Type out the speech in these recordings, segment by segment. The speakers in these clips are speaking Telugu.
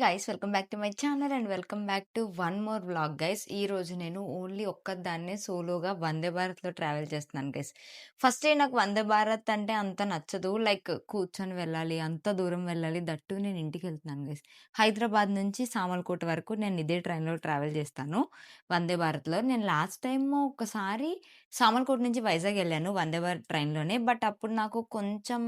Guys welcome back to my channel and welcome back to one more vlog guys. ఈ రోజు నేను ఓన్లీ ఒక్కదాన్నే సోలోగా వందే భారత్లో ట్రావెల్ చేస్తున్నాను గైస్. ఫస్ట్ నాకు వందే భారత్ అంటే అంత నచ్చదు, లైక్ కూర్చొని వెళ్ళాలి, అంత దూరం వెళ్ళాలి, దట్టు నేను ఇంటికి వెళ్తున్నాను గైస్. హైదరాబాద్ నుంచి సామర్లకోట వరకు నేను ఇదే ట్రైన్లో ట్రావెల్ చేస్తాను వందే భారత్లో. నేను లాస్ట్ టైం ఒకసారి సామర్లకోట నుంచి వైజాగ్ వెళ్ళాను వందే భారత్ ట్రైన్లోనే, బట్ అప్పుడు నాకు కొంచెం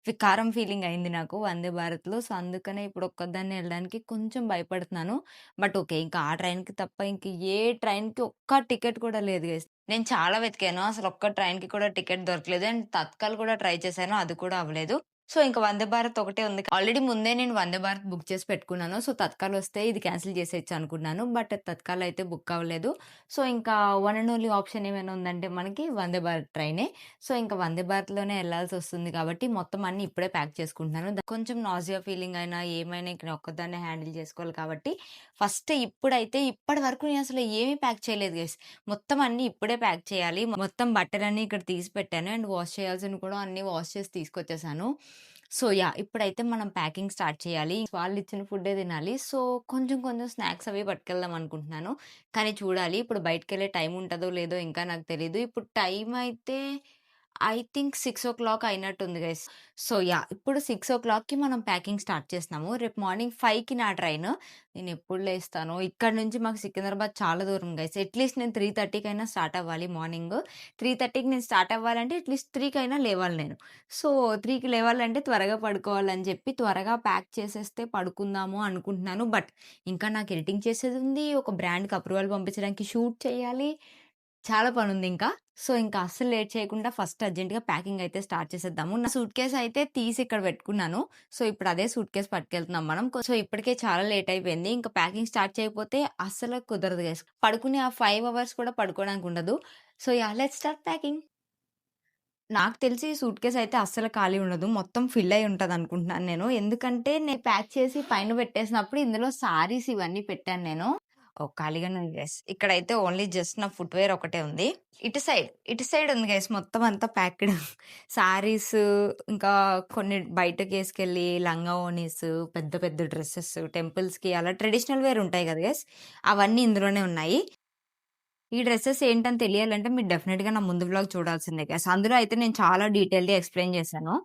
వికారం ఫీలింగ్ అయింది నాకు వందే భారత్‌లో. సో, అందుకనే ఇప్పుడు ఒక్కదాన్నే ఎళ్ళడానికి కొంచెం భయపడుతున్నాను. But okay. ఇంకా ఆ ట్రైన్‌కి తప్ప ఇంక ఏ ట్రైన్‌కి ఒక్క టికెట్ కూడా లేదు గైస్. నేను చాలా వెతికాను. అసలు ఒక్క ట్రైన్‌కి కూడా టికెట్ దొరకలేదు. అండ్ తత్కాల్ కూడా ట్రై చేశాను. అది కూడా అవ్వలేదు. సో, ఇంక వందే భారత్ ఒకటే ఉంది. ఆల్రెడీ ముందే నేను వందే భారత్ బుక్ చేసి పెట్టుకున్నాను. సో, తత్కాల్ వస్తే ఇది క్యాన్సిల్ చేసేయొచ్చు అనుకున్నాను. బట్ తత్కాల్ అయితే బుక్ అవ్వలేదు. సో, ఇంకా వన్ అండ్ ఓన్లీ ఆప్షన్ ఏమైనా ఉందంటే మనకి వందే భారత్ ట్రైనే. సో, ఇంక వందే భారత్‌లోనే ఎళ్ళాల్సొస్తుంది కాబట్టి మొత్తం అన్నీ ఇప్పుడే ప్యాక్ చేసుకుంటున్నాను. కొంచెం నాసియా ఫీలింగ్ అయినా, ఏమైనా ఇక నేను ఒక్కదాన్నే హ్యాండిల్ చేసుకోవాలి కాబట్టి ఫస్ట్ ఇప్పుడైతే ఇప్పటి వరకు నేనసలు ఏమీ ప్యాక్ చేయలేదు గైస్. మొత్తం అన్నీ ఇప్పుడే ప్యాక్ చేయాలి. మొత్తం బట్టలన్నీ ఇక్కడ తీసి పెట్టాను. అండ్ వాష్ చేయాల్సినవి కూడా అన్నీ వాష్ చేసి తీసుకొచ్చేసాను. So, yeah! ఇప్పుడైతే మనం ప్యాకింగ్ స్టార్ట్ చేయాలి. వాళ్ళిచ్చిన ఫుడ్డే తినాలి. సో, కొంచెం కొంచెం స్నాక్స్ అవి పట్టుకెళ్దాం అనుకుంటున్నాను. కానీ చూడాలి. ఇప్పుడు బయటికెళ్ళే టైం ఉంటదో లేదో ఇంకా నాకు తెలీదు. ఇప్పుడు టైం అయితే ఐ థింక్ 6:00 అయినట్టుంది గైస్. So, yeah! ఇప్పుడు 6:00కి మనం ప్యాకింగ్ స్టార్ట్ చేస్తున్నాము. రేపు మార్నింగ్ 5కి నా ట్రైను. నేనెప్పుడు లేస్తానో, ఇక్కడ నుంచి మాకు సికింద్రాబాద్ చాలా దూరం గైస్. అట్‌లీస్ట్ నేను 3:30కైనా స్టార్ట్ అవ్వాలి మార్నింగ్. 3:30కి నేను స్టార్ట్ అవ్వాలంటే అట్‌లీస్ట్ 3కైనా లేవాలి నేను. సో, 3కి లేవాలంటే త్వరగా పడుకోవాలని చెప్పి త్వరగా ప్యాక్ చేసేస్తే పడుకుందాము అనుకుంటున్నాను. బట్ ఇంకా నాకు ఎడిటింగ్ చేసేదుంది. ఒక బ్రాండ్‌కి అప్రూవల్ పంపించడానికి షూట్ చేయాలి. చాలా పనుందింకా. సో, ఇంకా అస్సలు లేట్ చేయకుండా ఫస్ట్ అర్జెంట్‌గా ప్యాకింగ్ అయితే స్టార్ట్ చేసేద్దాము. నా సూట్‌కేస్ అయితే తీసి ఇక్కడ పెట్టుకున్నాను. సో, ఇప్పుడు అదే సూట్‌కేస్ పట్టుకెళ్తున్నాం మనం. సో, ఇప్పటికే చాలా లేట్ అయిపోయింది. ఇంకా ప్యాకింగ్ స్టార్ట్ చేయకపోతే అస్సలు కుదరదు గైస్. పడుకునే ఆ 5 అవర్స్ కూడా పడుకోవడానికి ఉండదు. So, yeah! Let's start packing. నాకు తెలిసి సూట్‌కేస్ అయితే అస్సలు ఖాళీ ఉండదు. మొత్తం ఫిల్ అయ్యి ఉంటదనుకుంటున్నాను నేను. ఎందుకంటే నేను ప్యాక్ చేసి పైన పెట్టేసినప్పుడు ఇందులో సారీస్ ఇవన్నీ పెట్టాను నేను. ఓహ్! ఖాళీగానే ఉంది గైస్. ఇక్కడైతే ఓన్లీ జస్ట్ నా ఫుట్‌వేర్ ఒకటే ఉంది. ఇటు సైడ్ ఉంది గైస్ మొత్తం అంతా ప్యాక్డ్. సారీస్, ఇంకా కొన్ని బయటకేసుకెళ్ళి లంగా ఓణీస్, పెద్ద పెద్ద డ్రెసెస్, టెంపుల్స్‌కి అలా ట్రెడిషనల్ వేర్ ఉంటాయి కదా గైస్! అవన్నీ ఇందులోనే ఉన్నాయి. ఈ డ్రెసెస్ ఏంటని తెలియాలంటే మీరు డెఫినిట్‌గా నా ముందు వ్లాగ్ చూడాల్సిందే గైస్. అందులో అయితే నేను చాలా డీటెయిల్‌గా ఎక్స్‌ప్లెయిన్ చేశాను.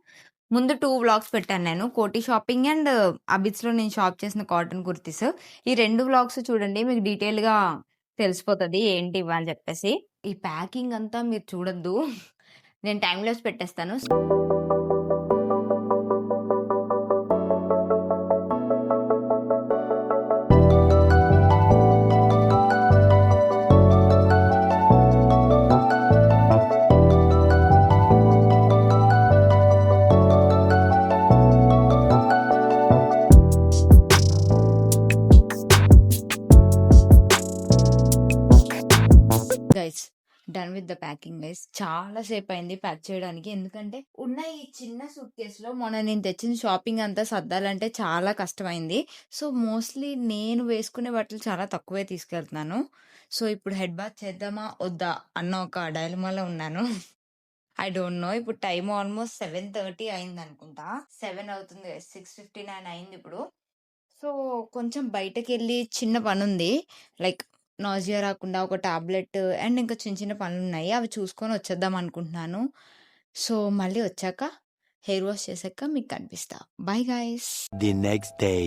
ముందు 2 వ్లాగ్స్ పెట్టాను నేను. కోటి షాపింగ్ అండ్ అబిడ్స్‌లో నేను షాప్ చేసిన కాటన్ కుర్తీస్. ఈ 2 వ్లాగ్స్ చూడండి. మీకు డీటెయిల్‌గా తెలిసిపోతది ఏంటి ఇవి అని చెప్పేసి. ఈ ప్యాకింగ్ అంతా మీరు చూడొద్దు. నేను టైమ్ లాప్స్ పెట్టేస్తాను. Guys done with the packing guys. చాలా సేపయింది ప్యాక్ చేయడానికి. ఎందుకంటే ఉన్న ఈ చిన్న సూట్‌కేస్‌లో మొన్న నేను తెచ్చిన షాపింగ్ అంతా సర్దాలంటే చాలా కష్టమైంది. సో, మోస్ట్‌లీ నేను వేసుకునే బట్టలు చాలా తక్కువే తీసుకెళ్తున్నాను. సో, ఇప్పుడు హెడ్ బాత్ చేద్దామా? వద్దా? అన్న ఒక డైలమాలో ఉన్నాను. I don't know. ఇప్పుడు టైమ్ ఆల్మోస్ట్ 7:30 అయిందనుకుంటా. 7 అవుతుంది గైస్. 6:59 అయిందిప్పుడు. సో, కొంచెం బయటకెళ్ళి చిన్న పనుంది. లైక్ నాసియా రాకుండా ఒక టాబ్లెట్ అండ్ ఇంకా చిన్న చిన్న పనులున్నాయి. అవి చూసుకొని వచ్చేద్దాం అనుకుంటున్నాను. సో, మళ్ళీ వచ్చాక హెయిర్ వాష్ చేశాక మీకు కనిపిస్తా. Bye guys. The next day.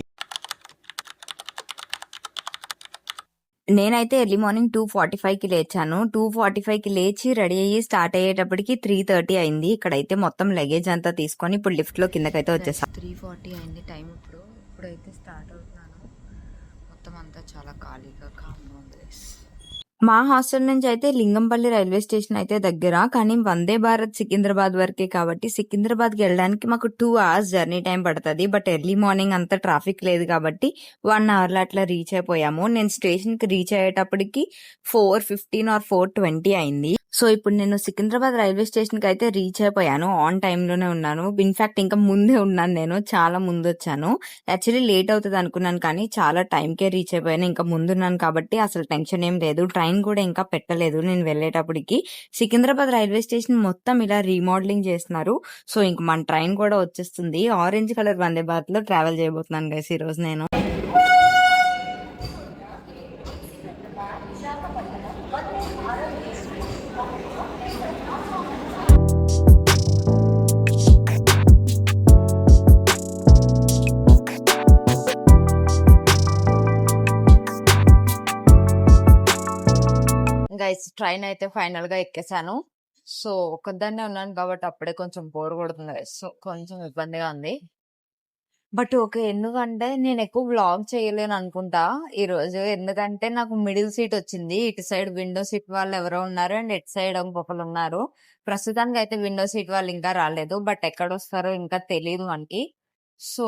నేనైతే ఎర్లీ మార్నింగ్ 2:45కి లేచాను. 2:45కి లేచి రెడీ అయ్యి స్టార్ట్ అయ్యేటప్పటికి 3:30 అయింది. ఇక్కడైతే మొత్తం లగేజ్ అంతా తీసుకొని ఇప్పుడు లిఫ్ట్‌లో కిందకైతే వచ్చేసా. 3:40 అయింది టైం ఇప్పుడు. ఇప్పుడైతే స్టార్ట్ అవుతున్నాను. మొత్తం అంతా చాలా ఖాళీగా కామ్‌గా ఉంది గైస్. మా హాస్టల్ నుంచి అయితే లింగంపల్లి రైల్వే స్టేషన్ అయితే దగ్గర. కానీ వందే భారత్ సికింద్రాబాద్ వరకే కాబట్టి సికింద్రాబాద్‌కి వెళ్ళడానికి మాకు 2 అవర్స్ జర్నీ టైం పడతది. బట్ ఎర్లీ మార్నింగ్ అంత ట్రాఫిక్ లేదు కాబట్టి 1 అవర్‌లో అట్లా రీచ్ అయిపోయాము. నేను స్టేషన్‌కి రీచ్ అయ్యేటప్పటికి 4:15 ఆర్ 4:20 అయింది. సో, ఇప్పుడు నేను సికింద్రాబాద్ రైల్వే స్టేషన్‌కి అయితే రీచ్ అయిపోయాను. ఆన్ టైమ్‌లోనే ఉన్నాను. ఇన్‌ఫాక్ట్ ఇంకా ముందే ఉన్నాను నేను. చాలా ముందొచ్చాను. యాక్చువల్లీ లేట్ అవుతది అనుకున్నాను కానీ చాలా టైంకే రీచ్ అయిపోయాను. ఇంకా ముందున్నాను కాబట్టి అసలు టెన్షన్ ఏం లేదు. ట్రైన్ కూడా ఇంకా పెట్టలేదు నేను వెళ్ళేటప్పటికి. సికింద్రాబాద్ రైల్వే స్టేషన్ మొత్తం ఇలా రీమోడలింగ్ చేస్తున్నారు. సో, ఇంక మన ట్రైన్ కూడా వచ్చేస్తుంది. ఆరెంజ్ కలర్ వందే భారత్‌లో ట్రావెల్ చేయబోతున్నాను గైస్ ఈరోజు నేను. గైస్ ట్రైన్ అయితే ఫైనల్ గా ఎక్కేసాను. సో ఒక్కదాన్నే ఉన్నాను కాబట్టి అప్పుడే కొంచెం బోర్ కొడుతుంది గైస్. సో కొంచెం ఇబ్బందిగా ఉంది. But okay. ఎందుకంటే నేను ఎక్కువ వ్లాగ్ చేయలేను అనుకుంటా ఈ రోజు. ఎందుకంటే నాకు మిడిల్ సీట్ వచ్చింది. ఇటు సైడ్ విండో సీట్ వాళ్ళు ఎవరో ఉన్నారు అండ్ ఇటు సైడ్ ఇంకొకరు ఉన్నారు. ప్రస్తుతానికి అయితే విండో సీట్ వాళ్ళు ఇంకా రాలేదు. బట్ ఎక్కడొస్తారో ఇంకా తెలియదు మనకి. సో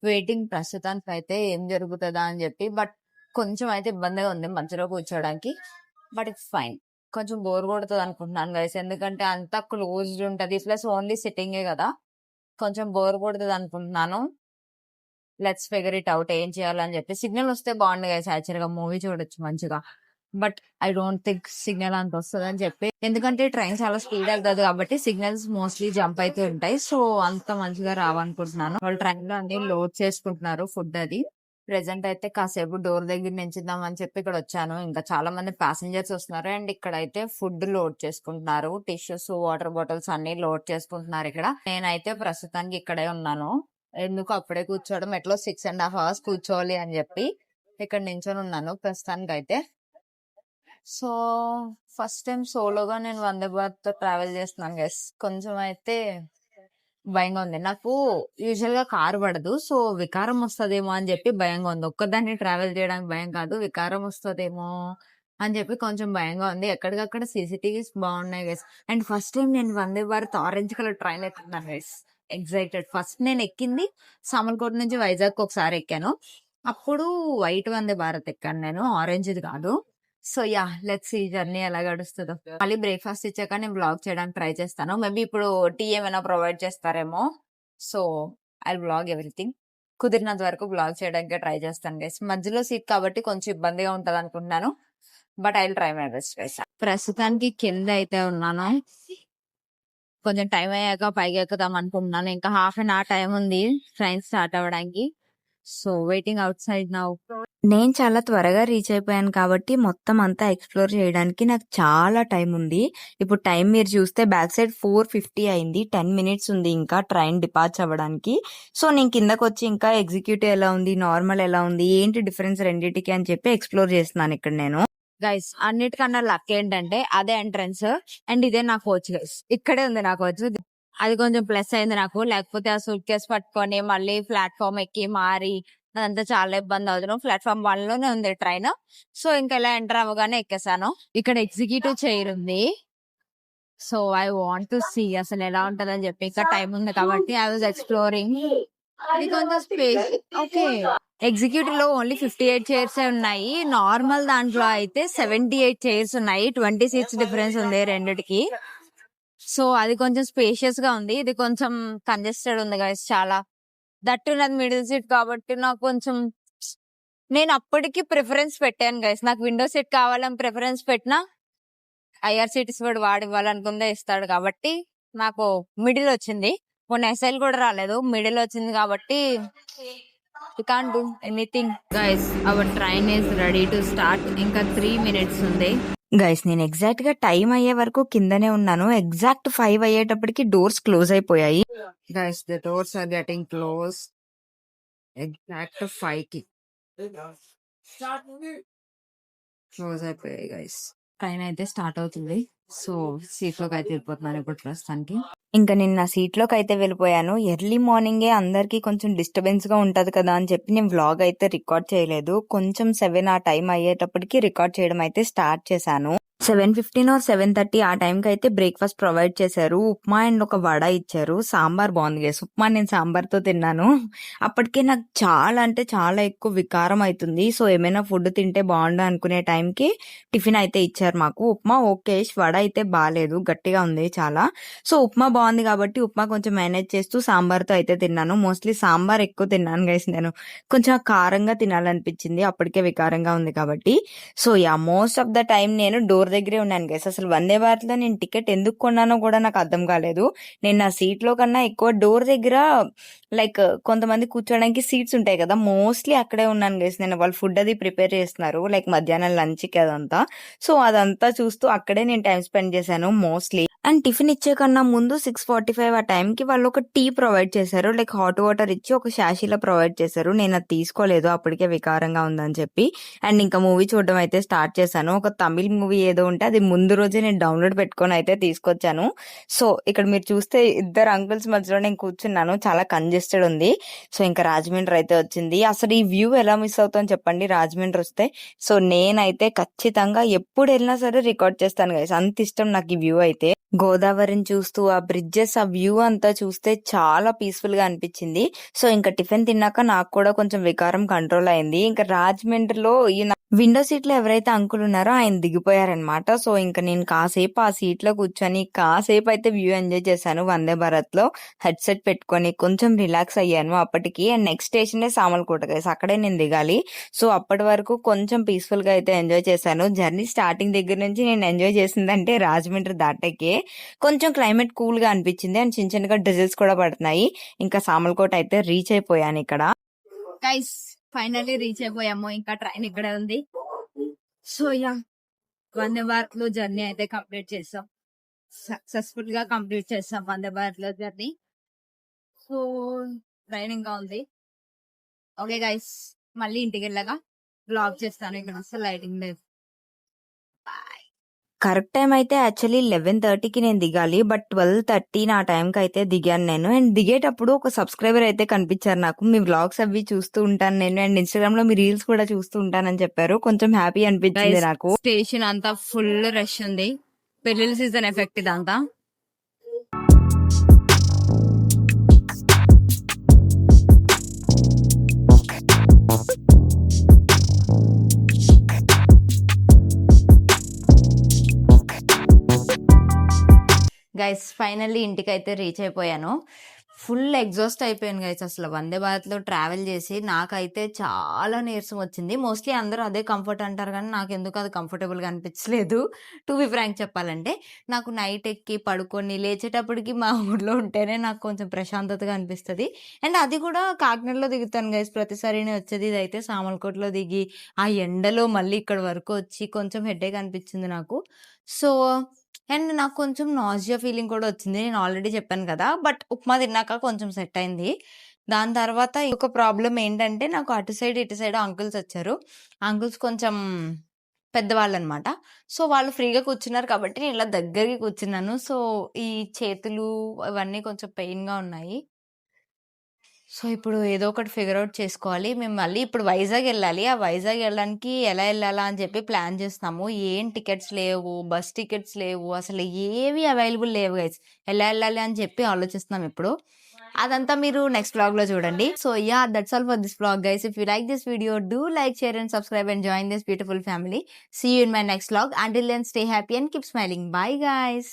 వెయిటింగ్ ప్రస్తుతానికి అయితే ఏం జరుగుతుందా అని చెప్పి. బట్ కొంచెం అయితే ఇబ్బందిగా ఉంది మధ్యలో కూర్చోడానికి. But it's fine. కొంచెం బోర్ కొడుతుంది అనుకుంటున్నాను గైస్. ఎందుకంటే అంతా క్లోజ్డ్ ఉంటది. ప్లస్ ఓన్లీ సిట్టింగే కదా. కొంచెం బోర్ కొడుతుంది అనుకుంటున్నాను. లెట్స్ ఫిగర్ ఇట్ అవుట్ ఏం చేయాలని చెప్పి. సిగ్నల్ వస్తే బాగుంది గైస్. యాక్చువల్ గా మూవీ చూడొచ్చు మంచిగా. But I don't think signal అంత వస్తుంది అని చెప్పి. ఎందుకంటే ట్రైన్ చాలా స్పీడ్ వెళ్తుంది కాబట్టి సిగ్నల్స్ మోస్ట్లీ జంప్ అయితే ఉంటాయి. సో అంత మంచిగా రావనుకుంటున్నాను. వాళ్ళు ట్రైన్ లో అన్ని లోడ్ చేసుకుంటున్నారు ఫుడ్ అది. ప్రెసెంట్ అయితే కాసేపు డోర్ దగ్గర నించుదాం అని చెప్పి ఇక్కడ వచ్చాను. ఇంకా చాలా మంది ప్యాసింజర్స్ వస్తున్నారు అండ్ ఇక్కడ అయితే ఫుడ్ లోడ్ చేసుకుంటున్నారు. టిష్యూస్, వాటర్ బాటిల్స్ అన్ని లోడ్ చేసుకుంటున్నారు ఇక్కడ. నేనైతే ప్రస్తుతానికి ఇక్కడే ఉన్నాను. ఎందుకు అప్పుడే కూర్చోవడం, ఎట్లా 6.5 hours కూర్చోవాలి అని చెప్పి ఇక్కడ నించొని ఉన్నాను ప్రస్తుతానికి అయితే. సో ఫస్ట్ టైం సోలోగా నేను వందే భారత్ తో ట్రావెల్ చేస్తున్నాను గైస్. కొంచెం అయితే భయంగా ఉంది. నాకు యూజువల్ గా కారు పడదు. సో వికారం వస్తదేమో అని చెప్పి భయంగా ఉంది. ఒక్కదాన్ని ట్రావెల్ చేయడానికి భయం కాదు, వికారం వస్తదేమో అని చెప్పి కొంచెం భయంగా ఉంది. ఎక్కడికక్కడ సీసీటీవీస్ బాగున్నాయి గైస్. అండ్ ఫస్ట్ టైం నేను Vande Bharat orange colour train ఎక్కుతున్నాను గైస్. ఎగ్జైటెడ్. ఫస్ట్ నేను ఎక్కింది సామర్లకోట నుంచి వైజాగ్ ఒకసారి ఎక్కాను. అప్పుడు వైట్ వందే భారత్ ఎక్కాను నేను, ఆరెంజ్ ఇది కాదు. సో యా, లెట్స్ ఈ జర్నీ ఎలా గడుస్తుందో. మళ్ళీ బ్రేక్ఫాస్ట్ ఇచ్చాక నేను బ్లాగ్ చేయడానికి ట్రై చేస్తాను. మేబీ ఇప్పుడు టీ ఏమైనా ప్రొవైడ్ చేస్తారేమో. So I blog everything. కుదిరినంత వరకు బ్లాగ్ చేయడానికి ట్రై చేస్తాను గైస్. మధ్యలో సీట్ కాబట్టి కొంచెం ఇబ్బందిగా ఉంటది అనుకుంటున్నాను. But I will try my best guys. ప్రస్తుతానికి కింద అయితే ఉన్నాను. కొంచెం టైం అయ్యాక పైకి ఎక్కుదాం అనుకుంటున్నాను. ఇంకా హాఫ్ అన్ అవర్ టైం ఉంది ట్రైన్ స్టార్ట్ అవ్వడానికి. So waiting out side now. నేను చాలా త్వరగా రీచ్ అయిపోయాను కాబట్టి మొత్తం అంతా ఎక్స్ప్లోర్ చేయడానికి నాకు చాలా టైం ఉంది. ఇప్పుడు టైం మీరు చూస్తే బ్యాక్ సైడ్ 4:50 అయింది. 10 minutes ఉంది ఇంకా ట్రైన్ డిపార్చ్ అవ్వడానికి. సో నేను కిందకు వచ్చి ఇంకా ఎగ్జిక్యూటివ్ ఎలా ఉంది, నార్మల్ ఎలా ఉంది, ఏంటి డిఫరెన్స్ రెండింటికి అని చెప్పి ఎక్స్ప్లోర్ చేస్తున్నాను ఇక్కడ నేను. గైస్ అన్నిటికన్నా లక్ ఏంటంటే అదే ఎంట్రన్స్ అండ్ ఇదే నా కోచ్ గైస్. ఇక్కడే ఉంది నా కోచ్. అది కొంచెం ప్లస్ అయింది నాకు. లేకపోతే ఆ సూట్ కేసు పట్టుకొని మళ్ళీ ప్లాట్ఫామ్ ఎక్కి మారి అదంతా చాలా ఇబ్బంది అవుతున్నాం. ప్లాట్ఫామ్ 1 లోనే ఉంది ట్రైన్. సో ఇంకా ఇలా ఎంటర్ అవ్వగానే ఎక్కేసాను. ఇక్కడ ఎగ్జిక్యూటివ్ చైర్ ఉంది. So I want to see అసలు ఎలా ఉంటది అని చెప్పి. ఇంకా టైం ఉంది కాబట్టి ఐ వాజ్ ఎక్స్ప్లోరింగ్. ఇది కొంచెం స్పేస్. ఓకే, ఎగ్జిక్యూటివ్ లో ఓన్లీ 58 చైర్స్ ఉన్నాయి. నార్మల్ దాంట్లో అయితే 78 చైర్స్ ఉన్నాయి. 20 seats డిఫరెన్స్ ఉంది రెండిటికి. సో అది కొంచెం స్పేషియస్ గా ఉంది. ఇది కొంచెం కంజెస్టెడ్ ఉంది గైస్ చాలా. దట్టు నాది మిడిల్ సీట్ కాబట్టి నాకు కొంచెం, నేను అప్పటికి ప్రిఫరెన్స్ పెట్టాను గైస్. నాకు విండో సీట్ కావాలని ప్రిఫరెన్స్ పెట్టినా IRCTC వాడు ఇవ్వాలనుకుందే ఇస్తాడు కాబట్టి నాకు మిడిల్ వచ్చింది. కొన్ని SL కూడా రాలేదు, మిడిల్ వచ్చింది కాబట్టి we can't do anything. Guys, our train is ready to start. ఇంకా 3 minutes ఉంది. గైస్ నేను ఎగ్జాక్ట్ గా టైం అయ్యే వరకు కిందనే ఉన్నాను. ఎగ్జాక్ట్ 5 అయ్యేటప్పటికి డోర్స్ క్లోజ్ అయిపోయాయి. Guys the doors are getting close. Exact 5 కి క్లోజ్ అయిపోయాయి గైస్. ట్రైన్ అయితే స్టార్ట్ అవుతుంది. సో సీట్ లోకి అయితే వెళ్ళిపోతున్నాను ఇప్పుడు ప్రస్తుతానికి. ఇంకా నేను నా సీట్ లోకి అయితే వెళ్ళిపోయాను. ఎర్లీ మార్నింగే అందరికి కొంచెం డిస్టర్బెన్స్ గా ఉంటది కదా అని చెప్పి నేను వ్లాగ్ అయితే రికార్డ్ చేయలేదు. కొంచెం 7 ఆ టైం అయ్యేటప్పటికి రికార్డ్ చేయడం అయితే స్టార్ట్ చేశాను. 7:15 or 7:30 ఆ టైంకి అయితే బ్రేక్ఫాస్ట్ ప్రొవైడ్ చేశారు. ఉప్మా అండ్ ఒక వడ ఇచ్చారు. సాంబార్ బాగుంది గైస్. ఉప్మా నేను సాంబార్తో తిన్నాను. అప్పటికే నాకు చాలా అంటే చాలా ఎక్కువ వికారం అవుతుంది. సో ఏమైనా ఫుడ్ తింటే బాగుండు అనుకునే టైంకి టిఫిన్ అయితే ఇచ్చారు మాకు. ఉప్మా ఓకే, వడ అయితే బాగాలేదు, గట్టిగా ఉంది చాలా. సో ఉప్మా బాగుంది కాబట్టి ఉప్మా కొంచెం మేనేజ్ చేస్తూ సాంబార్తో అయితే తిన్నాను. మోస్ట్లీ సాంబార్ ఎక్కువ తిన్నాను గైస్. నేను కొంచెం కారంగా తినాలనిపించింది, అప్పటికే వికారంగా ఉంది కాబట్టి. So yeah, most of the time నేను డోర్ దగ్గరే ఉన్నాను గైస్. అసలు వందే భారత్ లో నేను టికెట్ ఎందుకు కొన్నానో కూడా నాకు అర్థం కాలేదు. నేను నా సీట్ లో కన్నా ఎక్కువ డోర్ దగ్గర, లైక్ కొంతమంది కూర్చోడానికి సీట్స్ ఉంటాయి కదా, మోస్ట్లీ అక్కడే ఉన్నాను గైస్. నేను వాళ్ళు ఫుడ్ అది ప్రిపేర్ చేస్తున్నారు, లైక్ మధ్యాహ్నం లంచ్ కి అదంతా. సో అదంతా చూస్తూ అక్కడే నేను టైం స్పెండ్ చేశాను మోస్ట్లీ. అండ్ టిఫిన్ ఇచ్చే కన్నా ముందు 6:45 ఆ టైంకి వాళ్ళు ఒక టీ ప్రొవైడ్ చేశారు, లైక్ హాట్ వాటర్ ఇచ్చి ఒక శాషీలో ప్రొవైడ్ చేశారు. నేను అది తీసుకోలేదు, అప్పటికే వికారంగా ఉందని చెప్పి. అండ్ ఇంకా మూవీ చూడడం అయితే స్టార్ట్ చేశాను. ఒక తమిళ్ మూవీ ఏదో ఏదో ఉంటే అది ముందు రోజే నేను డౌన్లోడ్ పెట్టుకొని అయితే తీసుకొచ్చాను. సో ఇక్కడ మీరు చూస్తే ఇద్దరు అంకుల్స్ మధ్యలో నేను కూర్చున్నాను. చాలా కంజెస్టెడ్ ఉంది. సో ఇంకా రాజమండ్రి అయితే వచ్చింది. అసలు ఈ వ్యూ ఎలా మిస్ అవుతాం చెప్పండి రాజమండ్రి వస్తే. సో నేనైతే ఖచ్చితంగా ఎప్పుడు వెళ్ళినా సరే రికార్డ్ చేస్తాను గైస్. అంత ఇష్టం నాకు ఈ వ్యూ అయితే. గోదావరిని చూస్తూ ఆ బ్రిడ్జెస్ ఆ వ్యూ అంతా చూస్తే చాలా పీస్ఫుల్ గా అనిపించింది. సో ఇంకా టిఫిన్ తిన్నాక నాకు కూడా కొంచెం వికారం కంట్రోల్ అయింది. ఇంకా రాజమండ్రిలో ఈయన విండో సీట్ లో ఎవరైతే అంకుల్ ఉన్నారో ఆయన దిగిపోయారనమాట. సో ఇంకా నేను కాసేపు ఆ సీట్ లో కూర్చొని కాసేపు అయితే వ్యూ ఎంజాయ్ చేశాను వందే భారత్ లో. హెడ్సెట్ పెట్టుకొని కొంచెం రిలాక్స్ అయ్యాను అప్పటికి. And next station Samarlakota guys, అక్కడే నేను దిగాలి. సో అప్పటి వరకు కొంచెం పీస్ఫుల్ గా అయితే ఎంజాయ్ చేశాను. జర్నీ స్టార్టింగ్ దగ్గర నుంచి నేను ఎంజాయ్ చేసిందంటే రాజమండ్రి దాటాకే. కొంచెం క్లైమేట్ కూల్ గా అనిపించింది అండ్ చిన్న చిన్నగా డిజిల్స్ కూడా పడుతున్నాయి. ఇంకా సామర్లకోట అయితే రీచ్ అయిపోయాను ఇక్కడ. గైస్ ఫైనల్లీ రీచ్ అయిపోయాము. ఇంకా ట్రైన్ ఇక్కడే ఉంది. సో యా వందే భారత్ లో జర్నీ అయితే కంప్లీట్ చేసాం. సక్సెస్ఫుల్ గా కంప్లీట్ చేసాం వందే భారత్ లో జర్నీ. సో ట్రైన్ ఇంకా ఉంది. ఓకే గైస్, మళ్ళీ ఇంటికి వెళ్ళగా బ్లాగ్ చేస్తాను. ఇక్కడ అసలు లైటింగ్ లేదు. కరెక్ట్ టైం అయితే యాక్చువల్లీ 11:30కి నేను దిగాలి. బట్ 12:30 నా టైంకి అయితే దిగాను నేను. అండ్ దిగేటప్పుడు ఒక సబ్స్క్రైబర్ అయితే కనిపించారు నాకు. మీ వ్లాగ్స్ అవి చూస్తూ ఉంటాను నేను, అండ్ ఇన్స్టాగ్రామ్ లో మీ రీల్స్ కూడా చూస్తూ ఉంటానని చెప్పారు. కొంచెం హ్యాపీ అనిపించింది నాకు. స్టేషన్ అంతా ఫుల్ రష్ ఉంది. పెళ్లిళ్ళ సీజన్ ఎఫెక్ట్ ఇదంతా. గైస్ ఫైనల్లీ ఇంటికి అయితే రీచ్ అయిపోయాను. ఫుల్ ఎగ్జాస్ట్ అయిపోయాను గైస్. అసలు వందే భారత్ లో ట్రావెల్ చేసి నాకైతే చాలా నీరసం వచ్చింది. మోస్ట్లీ అందరూ అదే కంఫర్ట్ అంటారు కానీ నాకు ఎందుకు అది కంఫర్టబుల్ గా అనిపించలేదు. టు బి ఫ్రాంక్ చెప్పాలంటే నాకు నైట్ ఎక్కి పడుకొని లేచేటప్పటికి మా ఊర్లో ఉంటేనే నాకు కొంచెం ప్రశాంతతగా అనిపిస్తుంది. అండ్ అది కూడా కాకినాడలో దిగుతాను గైస్ ప్రతిసారి వచ్చేది. ఇది అయితే సామర్లకోటలో దిగి ఆ ఎండలో మళ్ళీ ఇక్కడ వరకు వచ్చి కొంచెం హెడేక్ అనిపించింది నాకు. సో అండ్ నాకు కొంచెం నాజియా ఫీలింగ్ కూడా వచ్చింది. నేను ఆల్రెడీ చెప్పాను కదా. బట్ ఉప్మా తిన్నాక కొంచెం సెట్ అయింది. దాని తర్వాత ఇంకొక ప్రాబ్లం ఏంటంటే నాకు అటు సైడ్ ఇటు సైడ్ అంకుల్స్ వచ్చారు. అంకుల్స్ కొంచెం పెద్దవాళ్ళు అనమాట. సో వాళ్ళు ఫ్రీగా కూర్చున్నారు కాబట్టి నేను ఇలా దగ్గరికి కూర్చున్నాను. సో ఈ చేతులు ఇవన్నీ కొంచెం పెయిన్ గా ఉన్నాయి. సో ఇప్పుడు ఏదో ఒకటి ఫిగర్ అవుట్ చేసుకోవాలి. మేము మళ్ళీ ఇప్పుడు వైజాగ్ వెళ్ళాలి. ఆ వైజాగ్ వెళ్ళడానికి ఎలా వెళ్ళాలా అని చెప్పి ప్లాన్ చేస్తున్నాము. ఏం టికెట్స్ లేవు, బస్ టికెట్స్ లేవు, అసలు ఏవి అవైలబుల్ లేవు గైస్. ఎలా వెళ్ళాలి అని చెప్పి ఆలోచిస్తున్నాం ఇప్పుడు. అదంతా మీరు నెక్స్ట్ వ్లాగ్ లో చూడండి. So ya that's all for this vlog guys. If you like this video do like, share and subscribe and join this beautiful family. See you in my next vlog. Until then, stay happy and keep smiling. Bye guys.